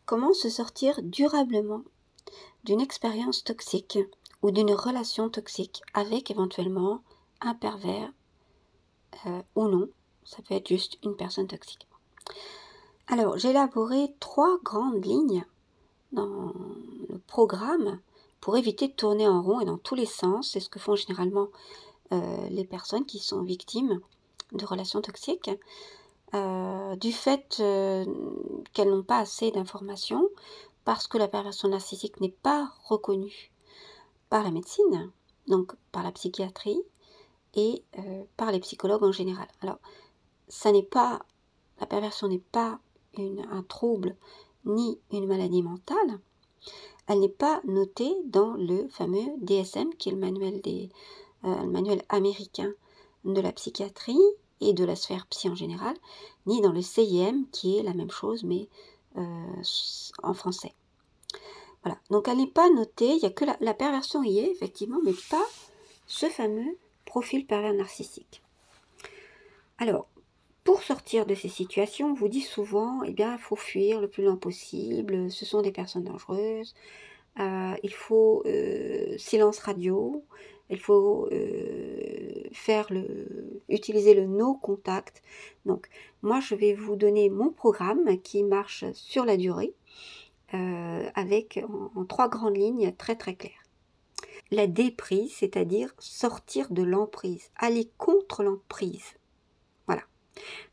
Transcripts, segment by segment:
Comment se sortir durablement d'une expérience toxique ou d'une relation toxique avec éventuellement un pervers ou non, ça peut être juste une personne toxique. Alors, j'ai élaboré 3 grandes lignes dans le programme pour éviter de tourner en rond et dans tous les sens. C'est ce que font généralement les personnes qui sont victimes de relations toxiques, du fait qu'elles n'ont pas assez d'informations, parce que la perversion narcissique n'est pas reconnue par la médecine, donc par la psychiatrie et par les psychologues en général. Alors, la perversion n'est pas un trouble ni une maladie mentale. Elle n'est pas notée dans le fameux DSM, qui est le manuel américain de la psychiatrie et de la sphère psy en général, ni dans le CIM, qui est la même chose, mais en français. Voilà, donc elle n'est pas notée, il n'y a que la perversion y est, effectivement, mais pas ce fameux profil pervers narcissique. Alors, pour sortir de ces situations, on vous dit souvent, eh bien, il faut fuir le plus loin possible, ce sont des personnes dangereuses, il faut silence radio, il faut utiliser le no contact. Donc, moi, je vais vous donner mon programme qui marche sur la durée, avec en 3 grandes lignes très très claires. La déprise, c'est-à-dire sortir de l'emprise, aller contre l'emprise. Voilà.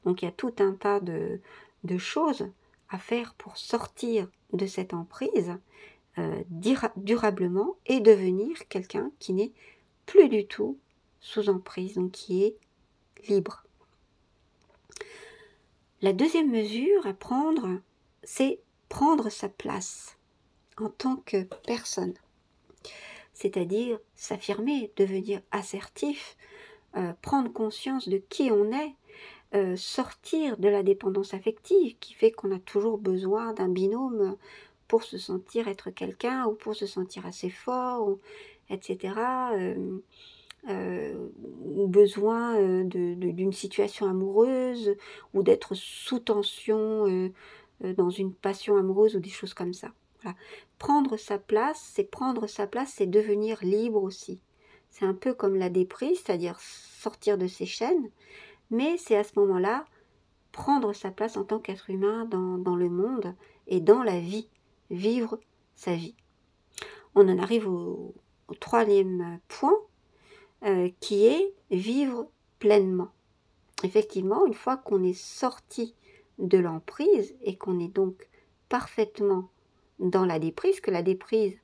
Donc il y a tout un tas de choses à faire pour sortir de cette emprise durablement et devenir quelqu'un qui n'est plus du tout sous emprise, donc qui est libre. La deuxième mesure à prendre, c'est prendre sa place en tant que personne. C'est-à-dire s'affirmer, devenir assertif, prendre conscience de qui on est, sortir de la dépendance affective qui fait qu'on a toujours besoin d'un binôme pour se sentir être quelqu'un ou pour se sentir assez fort, etc. Ou besoin d'une situation amoureuse ou d'être sous tension dans une passion amoureuse ou des choses comme ça. Voilà. Prendre sa place, c'est devenir libre aussi. C'est un peu comme la déprise, c'est-à-dire sortir de ses chaînes, mais c'est à ce moment-là prendre sa place en tant qu'être humain dans le monde et dans la vie, vivre sa vie. On en arrive au 3e point, qui est vivre pleinement. Effectivement, une fois qu'on est sorti de l'emprise et qu'on est donc parfaitement dans la déprise, que la déprise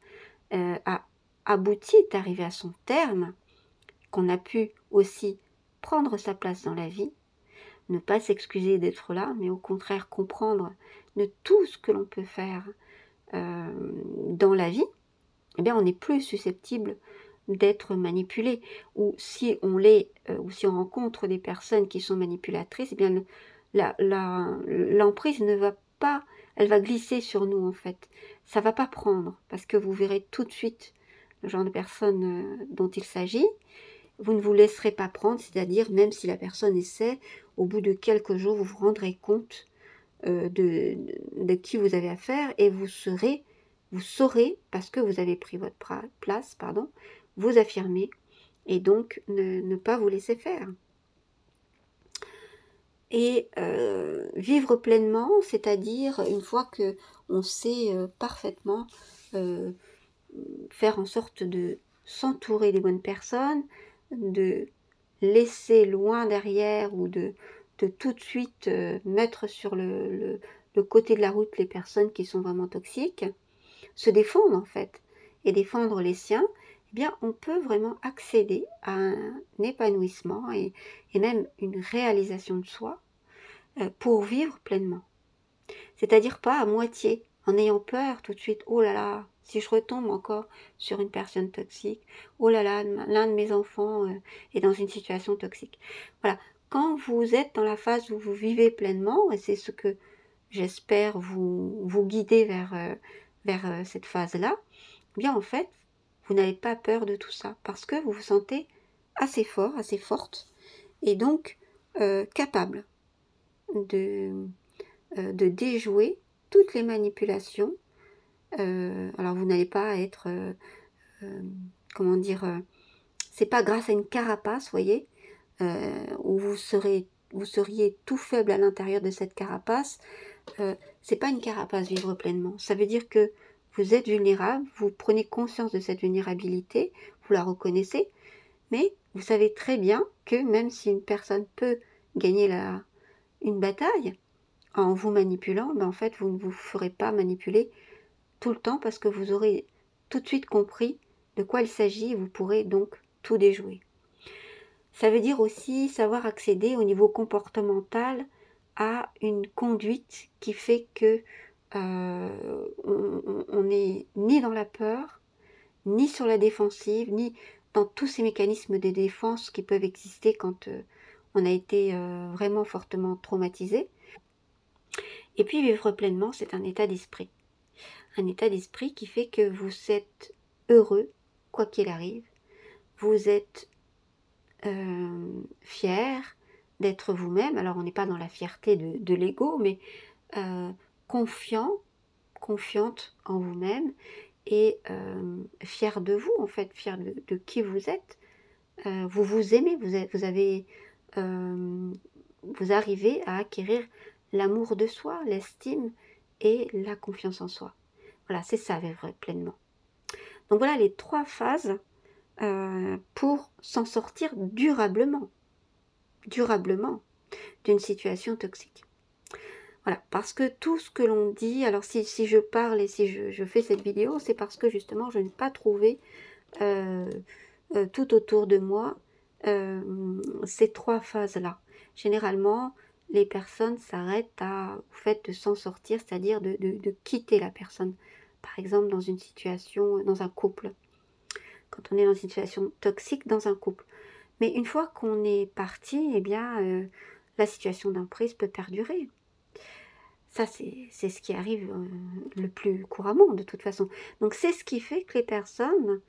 a abouti, est arrivée à son terme, qu'on a pu aussi prendre sa place dans la vie, ne pas s'excuser d'être là, mais au contraire comprendre de tout ce que l'on peut faire dans la vie, eh bien on n'est plus susceptible d'être manipulé. Ou si on l'est, ou si on rencontre des personnes qui sont manipulatrices, eh bien l'emprise ne va pas, elle va glisser sur nous en fait. Ça va pas prendre, parce que vous verrez tout de suite le genre de personne dont il s'agit. Vous ne vous laisserez pas prendre, c'est-à-dire même si la personne essaie, au bout de quelques jours, vous vous rendrez compte de qui vous avez affaire et vous saurez, parce que vous avez pris votre place, vous affirmer et donc ne pas vous laisser faire. Et vivre pleinement, c'est-à-dire une fois que on sait parfaitement faire en sorte de s'entourer des bonnes personnes, de laisser loin derrière ou de tout de suite mettre sur le côté de la route les personnes qui sont vraiment toxiques, se défendre en fait, et défendre les siens, eh bien on peut vraiment accéder à un épanouissement et même une réalisation de soi pour vivre pleinement. C'est-à-dire pas à moitié, en ayant peur tout de suite, oh là là, si je retombe encore sur une personne toxique, oh là là, l'un de mes enfants est dans une situation toxique. Voilà, quand vous êtes dans la phase où vous vivez pleinement, et c'est ce que j'espère vous guider vers cette phase-là, eh bien en fait, vous n'avez pas peur de tout ça, parce que vous vous sentez assez fort, assez forte, et donc capable de déjouer toutes les manipulations. Alors vous n'allez pas être, comment dire, c'est pas grâce à une carapace, voyez, où vous seriez tout faible à l'intérieur de cette carapace. C'est pas une carapace, vivre pleinement. Ça veut dire que vous êtes vulnérable, vous prenez conscience de cette vulnérabilité, vous la reconnaissez, mais vous savez très bien que même si une personne peut gagner une bataille en vous manipulant, ben en fait vous ne vous ferez pas manipuler tout le temps parce que vous aurez tout de suite compris de quoi il s'agit et vous pourrez donc tout déjouer. Ça veut dire aussi savoir accéder au niveau comportemental à une conduite qui fait que on n'est ni dans la peur, ni sur la défensive, ni dans tous ces mécanismes de défense qui peuvent exister quand on a été vraiment fortement traumatisé. Et puis vivre pleinement, c'est un état d'esprit. Un état d'esprit qui fait que vous êtes heureux, quoi qu'il arrive. Vous êtes fier d'être vous-même. Alors on n'est pas dans la fierté de l'ego, mais confiante en vous-même et fier de vous, en fait, fier de qui vous êtes. Vous vous aimez, vous arrivez à acquérir l'amour de soi, l'estime et la confiance en soi. Voilà, c'est ça, vivre pleinement. Donc voilà les 3 phases pour s'en sortir durablement d'une situation toxique. Voilà, parce que tout ce que l'on dit, alors si je parle et si je fais cette vidéo, c'est parce que justement je n'ai pas trouvé tout autour de moi ces 3 phases-là. Généralement, les personnes s'arrêtent au fait de s'en sortir, c'est-à-dire de quitter la personne. Par exemple, dans une situation, dans un couple. Quand on est dans une situation toxique dans un couple. Mais une fois qu'on est parti, eh bien, la situation d'emprise peut perdurer. Ça, c'est ce qui arrive le plus couramment, de toute façon. Donc, c'est ce qui fait que les personnes,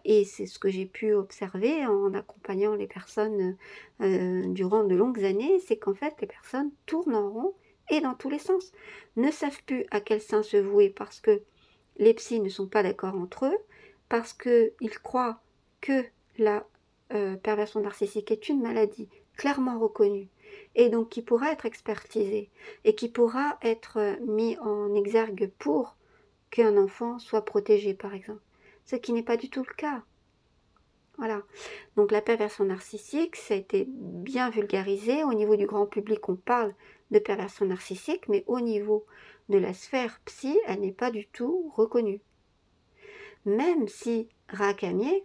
et c'est ce que j'ai pu observer en accompagnant les personnes durant de longues années, c'est qu'en fait, les personnes tournent en rond et dans tous les sens. Ne savent plus à quel sein se vouer parce que les psys ne sont pas d'accord entre eux, parce qu'ils croient que la perversion narcissique est une maladie clairement reconnue, et donc qui pourra être expertisée, et qui pourra être mis en exergue pour qu'un enfant soit protégé, par exemple. Ce qui n'est pas du tout le cas. Voilà. Donc la perversion narcissique, ça a été bien vulgarisé. Au niveau du grand public, on parle de perversion narcissique, mais au niveau de la sphère psy, elle n'est pas du tout reconnue. Même si Racamier,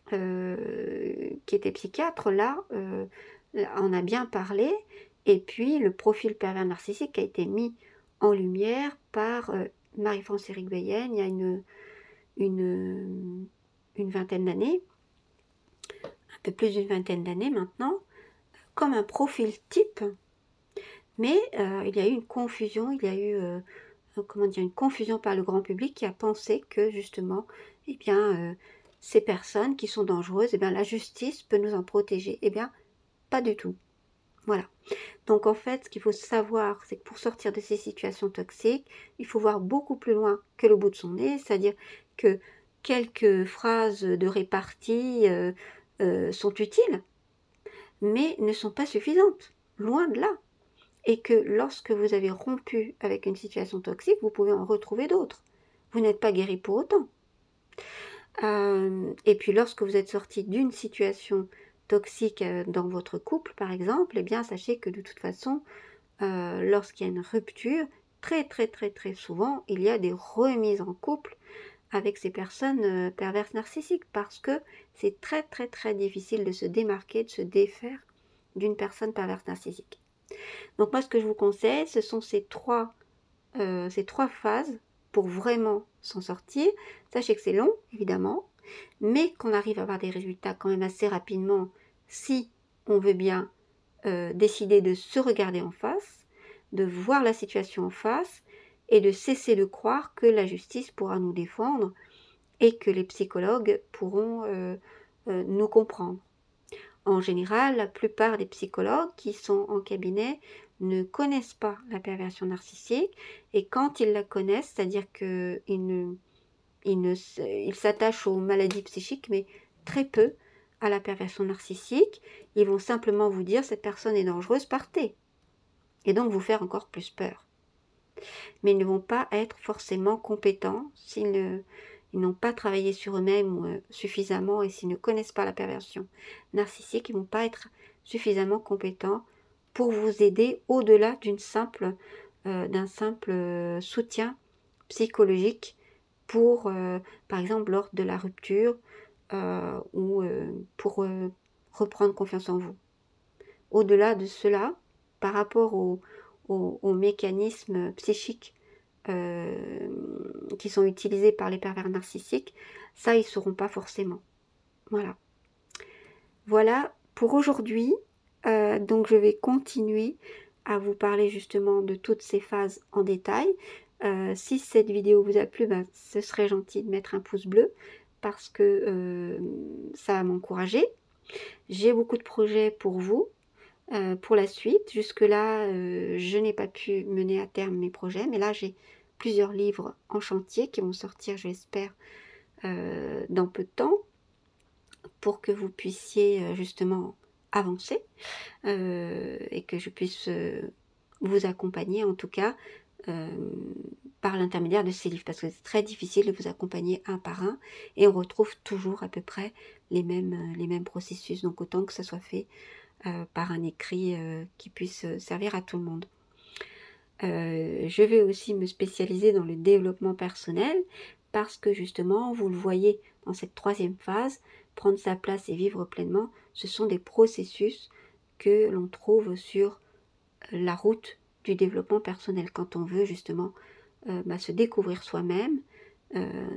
qui était psychiatre, là, en a bien parlé, et puis le profil pervers narcissique a été mis en lumière par Marie-France Irigoyen il y a une vingtaine d'années, un peu plus d'une vingtaine d'années maintenant, comme un profil type, mais il y a eu une confusion, il y a eu comment dire, une confusion par le grand public qui a pensé que justement, eh bien, ces personnes qui sont dangereuses, eh bien, la justice peut nous en protéger. Eh bien, pas du tout. Voilà. Donc en fait, ce qu'il faut savoir, c'est que pour sortir de ces situations toxiques, il faut voir beaucoup plus loin que le bout de son nez, c'est-à-dire que quelques phrases de répartie sont utiles, mais ne sont pas suffisantes, loin de là. Et que lorsque vous avez rompu avec une situation toxique, vous pouvez en retrouver d'autres. Vous n'êtes pas guéri pour autant. Et puis lorsque vous êtes sorti d'une situation toxique dans votre couple, par exemple, eh bien sachez que de toute façon, lorsqu'il y a une rupture, très souvent, il y a des remises en couple avec ces personnes perverses narcissiques, parce que c'est très difficile de se démarquer, de se défaire d'une personne perverse narcissique. Donc moi, ce que je vous conseille, ce sont ces trois phases pour vraiment s'en sortir. Sachez que c'est long, évidemment, mais qu'on arrive à avoir des résultats quand même assez rapidement si on veut bien décider de se regarder en face, de voir la situation en face et de cesser de croire que la justice pourra nous défendre et que les psychologues pourront nous comprendre. En général, la plupart des psychologues qui sont en cabinet ne connaissent pas la perversion narcissique, et quand ils la connaissent, c'est-à-dire qu'ils ils s'attachent aux maladies psychiques, mais très peu à la perversion narcissique. Ils vont simplement vous dire cette personne est dangereuse, partez, et donc vous faire encore plus peur. Mais ils ne vont pas être forcément compétents s'ils n'ont pas travaillé sur eux-mêmes suffisamment, et s'ils ne connaissent pas la perversion narcissique, ils ne vont pas être suffisamment compétents pour vous aider au-delà d'un simple soutien psychologique pour, par exemple, lors de la rupture ou pour reprendre confiance en vous. Au-delà de cela, par rapport aux mécanismes psychiques qui sont utilisés par les pervers narcissiques, ça, ils ne sauront pas forcément. Voilà. Voilà pour aujourd'hui. Donc, je vais continuer à vous parler justement de toutes ces phases en détail. Si cette vidéo vous a plu, ben, ce serait gentil de mettre un pouce bleu parce que ça va m'encourager. J'ai beaucoup de projets pour vous. Pour la suite, jusque-là, je n'ai pas pu mener à terme mes projets, mais là, j'ai plusieurs livres en chantier qui vont sortir, j'espère, dans peu de temps, pour que vous puissiez justement avancer et que je puisse vous accompagner, en tout cas, par l'intermédiaire de ces livres, parce que c'est très difficile de vous accompagner un par un, et on retrouve toujours à peu près les mêmes processus, donc autant que ça soit fait par un écrit qui puisse servir à tout le monde. Je vais aussi me spécialiser dans le développement personnel parce que justement, vous le voyez dans cette troisième phase, prendre sa place et vivre pleinement, ce sont des processus que l'on trouve sur la route du développement personnel quand on veut justement se découvrir soi-même,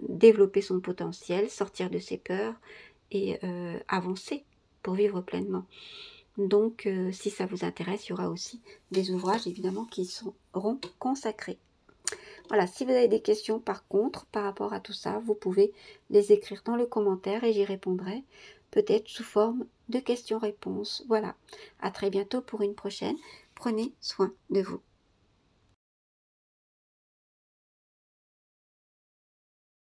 développer son potentiel, sortir de ses peurs et avancer pour vivre pleinement. Donc, si ça vous intéresse, il y aura aussi des ouvrages, évidemment, qui seront consacrés. Voilà, si vous avez des questions, par contre, par rapport à tout ça, vous pouvez les écrire dans le commentaire et j'y répondrai, peut-être sous forme de questions-réponses. Voilà, à très bientôt pour une prochaine. Prenez soin de vous.